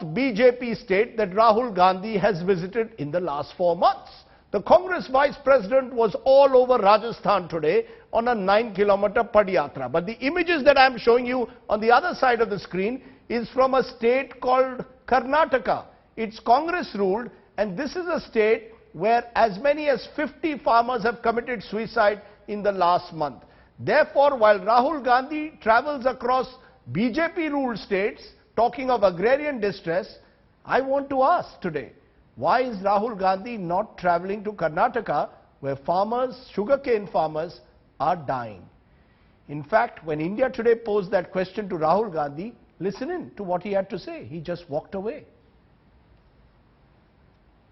BJP state that Rahul Gandhi has visited in the last 4 months. The Congress Vice President was all over Rajasthan today on a 9-kilometer Padayatra. But the images that I am showing you on the other side of the screen is from a state called Karnataka. It's Congress ruled, and this is a state where as many as 50 farmers have committed suicide in the last month. Therefore, while Rahul Gandhi travels across BJP ruled states talking of agrarian distress, I want to ask today, why is Rahul Gandhi not traveling to Karnataka, where farmers, sugarcane farmers, are dying? In fact, when India Today posed that question to Rahul Gandhi, listen in to what he had to say. He just walked away.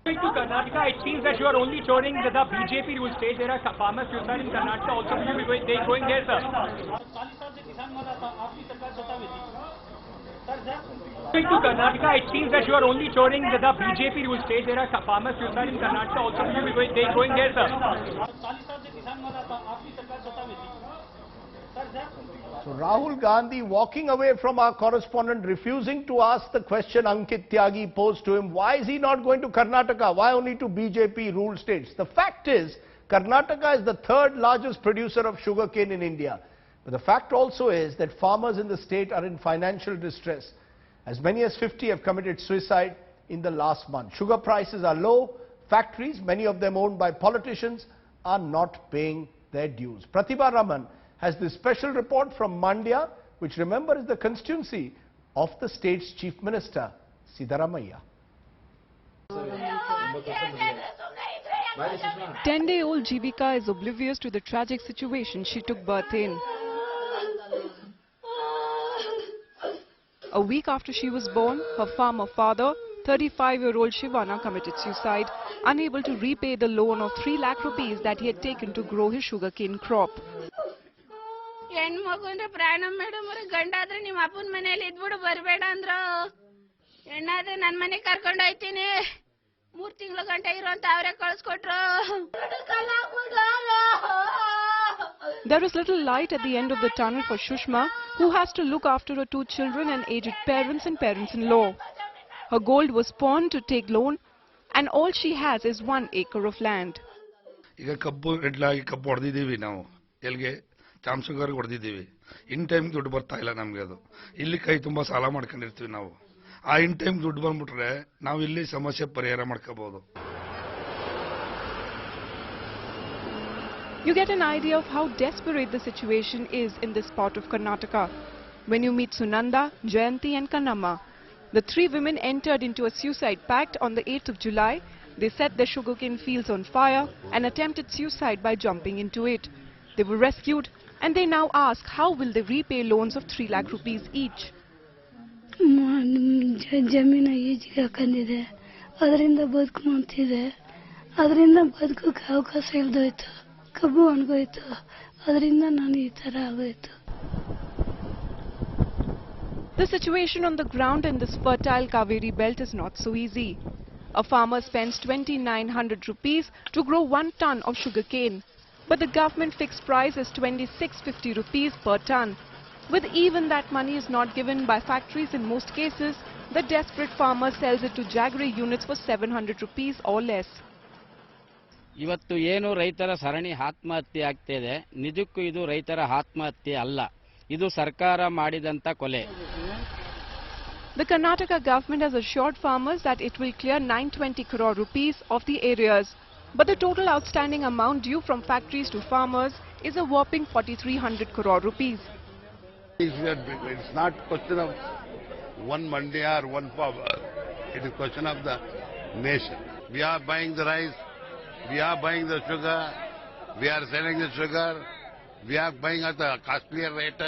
To Karnataka, it seems that you are only touring the BJP rule state. There are farmers suicide in Karnataka also. Will you be going there, sir? To Karnataka, it seems that you are only touring the BJP rule state. There are farmers suicide in Karnataka also. Will you be going there, sir? So Rahul Gandhi walking away from our correspondent, refusing to ask the question Ankit Tyagi posed to him, why is he not going to Karnataka? Why only to BJP ruled states? The fact is, Karnataka is the third largest producer of sugarcane in India. But the fact also is that farmers in the state are in financial distress. As many as 50 have committed suicide in the last month. Sugar prices are low. Factories, many of them owned by politicians, are not paying their dues. Pratibha Raman has this special report from Mandya, which, remember, is the constituency of the state's Chief Minister, Siddaramaiah. 10-day-old Jivika is oblivious to the tragic situation she took birth in. A week after she was born, her farmer father, 35-year-old Shivana, committed suicide, unable to repay the loan of 3 lakh rupees that he had taken to grow his sugarcane crop. ಹೆಣ್ಮಗುಂದ್ರೆ ಪ್ರಾಣ madam ಅವ್ರ ಗಂಡ ಆದ್ರೆ ನಿಮ್ಮ ಅಪ್ಪನ ಮನೆಯಲ್ಲಿ ಇದ್ಬಿಡು ಬರಬೇಡ ಅಂದ್ರು ಹೆಣ್ಣಾದ್ರೆ ನನ್ನ ಮನೆಗೆ ಕರ್ಕೊಂಡು ಹೋಗ್ತೀನಿ 3 ತಿಂಗಳ ಗಂಟ ಇರು ಅಂತ ಅವರೇ ಕಳಿಸ್ಕೊಟ್ರು. There is little light at the end of the tunnel for Shushma, who has to look after her 2 children and aged parents and parents-in-law. Her gold was pawned to take loan, and all she has is 1 acre of land. ಈಗ ಕಬ್ಬು ಎಡ್ಲಾಗಿ ಕಬ್ಬು ಹೊಡೆದಿದ್ದೀವಿ ನಾವು ಎಲ್ಲಿಗೆ ಚಾಮಸುಗಾರಿಗೆ ಹೊಡೆದಿದ್ದೀವಿ. In time ದುಡ್ಡು ಬರ್ತಾ ಇಲ್ಲ ನಮಗೆ. ಅದು ಇಲ್ಲಿ ಕೈ ತುಂಬ ಸಾಲ ಮಾಡ್ಕೊಂಡಿರ್ತೀವಿ ನಾವು. ಆ ಇನ್ ಟೈಮ್ ದುಡ್ಡು ಬಂದ್ಬಿಟ್ರೆ ನಾವು ಇಲ್ಲಿ ಸಮಸ್ಯೆ ಪರಿಹಾರ ಮಾಡ್ಕೋಬಹುದು. You get an idea of how desperate the situation is in this part of Karnataka when you meet Sunanda, Jayanti and Kannamma. The 3 women entered into a suicide pact on the 8th of July. They set their sugarcane fields on fire and attempted suicide by jumping into it. They were rescued, and they now ask how will they repay loans of 3 lakh rupees each. ಜಮೀನು ಈಜಿಗೆ ಹಾಕೊಂಡಿದೆ, ಅದರಿಂದ ಬದುಕು ಮಾಡ್ತಿದೆ, ಅದರಿಂದ ಬದುಕೋಕೆ ಅವಕಾಶ ಇಲ್ದೋಯ್ತು, ಕಬ್ಬು ಒಣಗೋಯ್ತು, ಅದರಿಂದ ನಾನು ಈ ತರ ಆಗೋಯ್ತು. The situation on the ground in this fertile Kaveri belt is not so easy. A farmer spends 2,900 rupees to grow 1 ton of sugarcane. But the government fixed price is 2650 rupees per ton. With even that money is not given by factories in most cases, the desperate farmer sells it to Jaggery units for 700 rupees or less. ಇವತ್ತು ಏನು ರೈತರ ಸರಣಿ ಆತ್ಮಹತ್ಯೆ ಆಗ್ತಿದೆ, ನಿಜಕ್ಕೂ ಇದು ರೈತರ ಆತ್ಮಹತ್ಯೆ ಅಲ್ಲ, ಇದು ಸರ್ಕಾರ ಮಾಡಿದಂತ ಕೊಲೆ. The Karnataka government has assured farmers that it will clear 920 crore rupees of the arrears. But the total outstanding amount due from factories to farmers is a whopping 4,300 crore rupees. It's not question of one Mandya or one farmer. It is question of the nation. We are buying the rice, we are buying the sugar, we are selling the sugar, we are buying at a costlier rate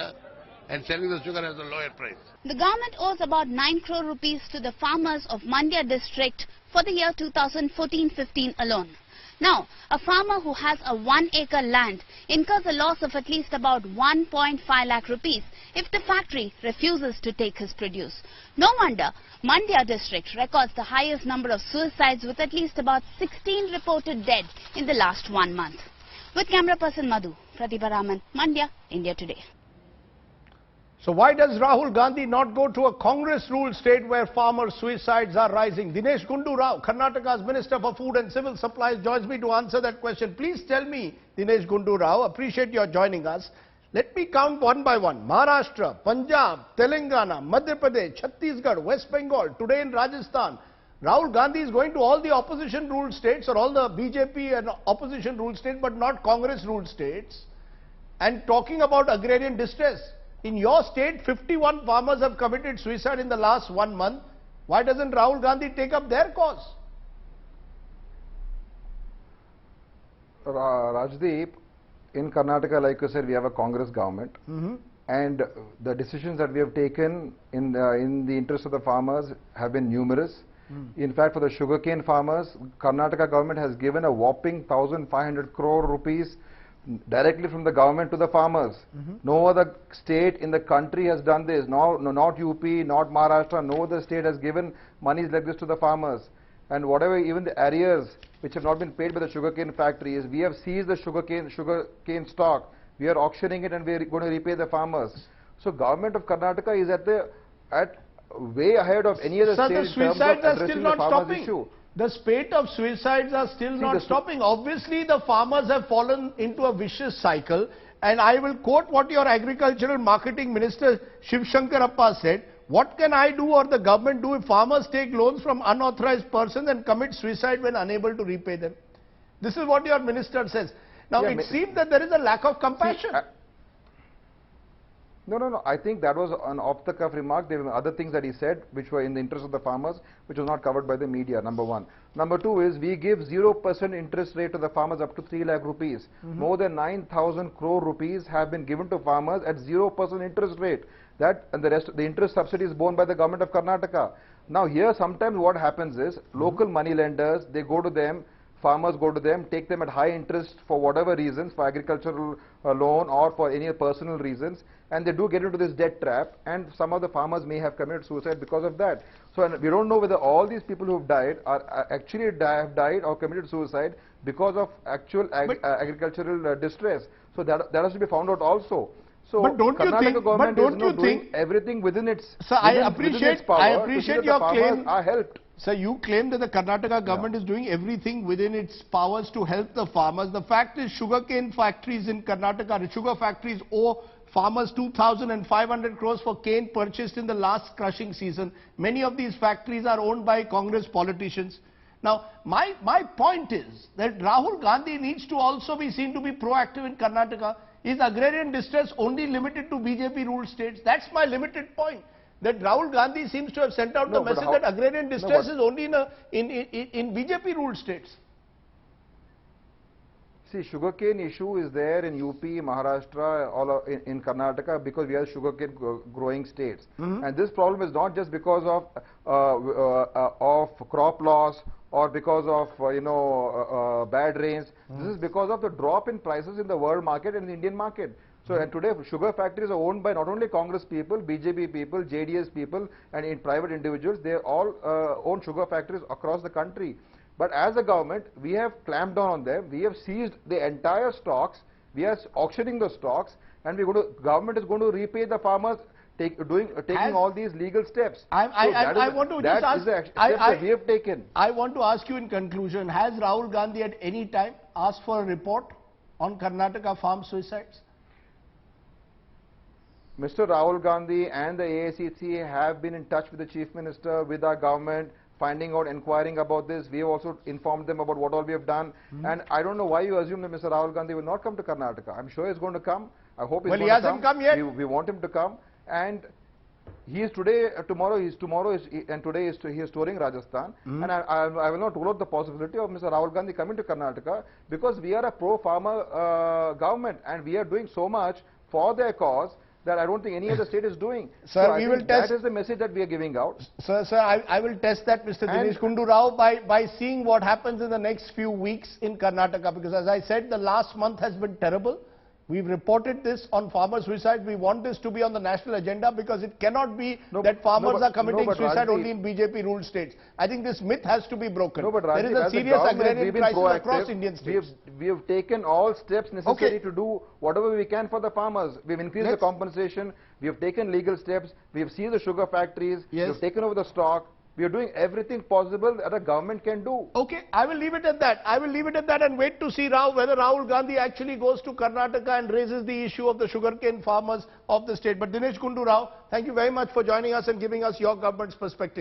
and selling the sugar at a lower price. The government owes about 9 crore rupees to the farmers of Mandya district for the year 2014-15 alone. Now, a farmer who has a 1-acre land incurs a loss of at least about 1.5 lakh rupees if the factory refuses to take his produce. No wonder Mandya district records the highest number of suicides with at least about 16 reported dead in the last 1 month. With camera person Madhu, Pratibha Raman, Mandya, India Today. So why does Rahul Gandhi not go to a Congress-ruled state where farmer suicides are rising? Dinesh Gundu Rao, Karnataka's Minister for Food and Civil Supplies, joins me to answer that question. Please tell me, Dinesh Gundu Rao, appreciate your joining us. Let me count one by one. Maharashtra, Punjab, Telangana, Madhya Pradesh, Chhattisgarh, West Bengal, today in Rajasthan. Rahul Gandhi is going to all the opposition-ruled states or all the BJP and opposition-ruled states, but not Congress-ruled states, and talking about agrarian distress. In your state, 51 farmers have committed suicide in the last 1 month. Why doesn't Rahul Gandhi take up their cause? Rajdeep, in Karnataka, like you said, we have a Congress government. And the decisions that we have taken in the interest of the farmers have been numerous. In fact, for the sugarcane farmers, Karnataka government has given a whopping 1,500 crore rupees directly from the government to the farmers. No other state in the country has done this. No, not UP, not Maharashtra. No other state has given monies like this to the farmers. And whatever, even the arrears which have not been paid by the sugarcane factories, we have seized the sugarcane stock. We are auctioning it and we are going to repay the farmers. So government of Karnataka is at way ahead of any other state in terms of addressing the farmers' issue. The spate of suicides are still not stopping. Obviously, the farmers have fallen into a vicious cycle. And I will quote what your Agricultural Marketing Minister Shiv Shankarappa said. What can I do or the government do if farmers take loans from unauthorized persons and commit suicide when unable to repay them? This is what your minister says. Now, it seems that there is a lack of compassion. No. I think that was an off-the-cuff remark. There were other things that he said which were in the interest of the farmers, which was not covered by the media, number one. Number two is we give 0% interest rate to the farmers up to 3 lakh rupees. More than 9,000 crore rupees have been given to farmers at 0% interest rate. That and the rest, the interest subsidy is borne by the government of Karnataka. Now here sometimes what happens is local money lenders, they go to them, farmers go to them, take them at high interest for whatever reasons, for agricultural loan or for any personal reasons, and they do get into this debt trap, and some of the farmers may have committed suicide because of that. So and we don't know whether all these people who have died are actually have died or committed suicide because of actual agricultural distress. So that has to be found out also. So but don't you think everything within its Sir, I appreciate your claim. Are helped. Sir, you claim that the Karnataka government is doing everything within its powers to help the farmers. The fact is, sugarcane factories in Karnataka, the sugar factories owe farmers 2,500 crores for cane purchased in the last crushing season. Many of these factories are owned by Congress politicians. Now, my point is that Rahul Gandhi needs to also be seen to be proactive in Karnataka. Is agrarian distress only limited to BJP-ruled states? That's my limited point. That Rahul Gandhi seems to have sent out the message that agrarian distress is only in BJP-ruled states. See, sugarcane issue is there in UP, Maharashtra, all in Karnataka because we are sugarcane growing states. And this problem is not just because of crop loss or because of bad rains. This is because of the drop in prices in the world market and the Indian market. So and today sugar factories are owned by not only Congress people, BJP people, JDS people and in private individuals. They all own sugar factories across the country. But as a government, we have clamped down on them. We have seized the entire stocks. We are auctioning the stocks, and government is going to repay the farmers, taking all these legal steps. I want to just ask. That we have taken. I want to ask you in conclusion: has Rahul Gandhi at any time asked for a report on Karnataka farm suicides? Mr. Rahul Gandhi and the AICC have been in touch with the Chief Minister, with our government, finding out, inquiring about this. We have also informed them about what all we have done. And I don't know why you assume that Mr. Rahul Gandhi will not come to Karnataka. I'm sure he's going to come. I hope he's going to come. Well, he hasn't come yet. We want him to come. And he is today, he is touring Rajasthan. And I will not rule out the possibility of Mr. Rahul Gandhi coming to Karnataka because we are a pro-farmer government and we are doing so much for their cause that I don't think any other state is doing. Sir, so we will test. That is the message that we are giving out. Sir, I will test that, Mr. Dinesh Gundu Rao, by seeing what happens in the next few weeks in Karnataka. Because as I said, the last month has been terrible. We've reported this on farmer suicide. We want this to be on the national agenda because it cannot be that farmers are committing suicide only in BJP ruled states. I think this myth has to be broken. No, but there is Rajiv, a as the serious government, agrarian we've been crisis proactive. across Indian states. We have taken all steps necessary Okay. to do whatever we can for the farmers. We've increased the compensation. We have taken legal steps. We have seized the sugar factories. Yes. We have taken over the stock. We are doing everything possible that a government can do. Okay, I will leave it at that. I will leave it at that and wait to see whether Rahul Gandhi actually goes to Karnataka and raises the issue of the sugarcane farmers of the state. But Dinesh Gundu Rao, thank you very much for joining us and giving us your government's perspective.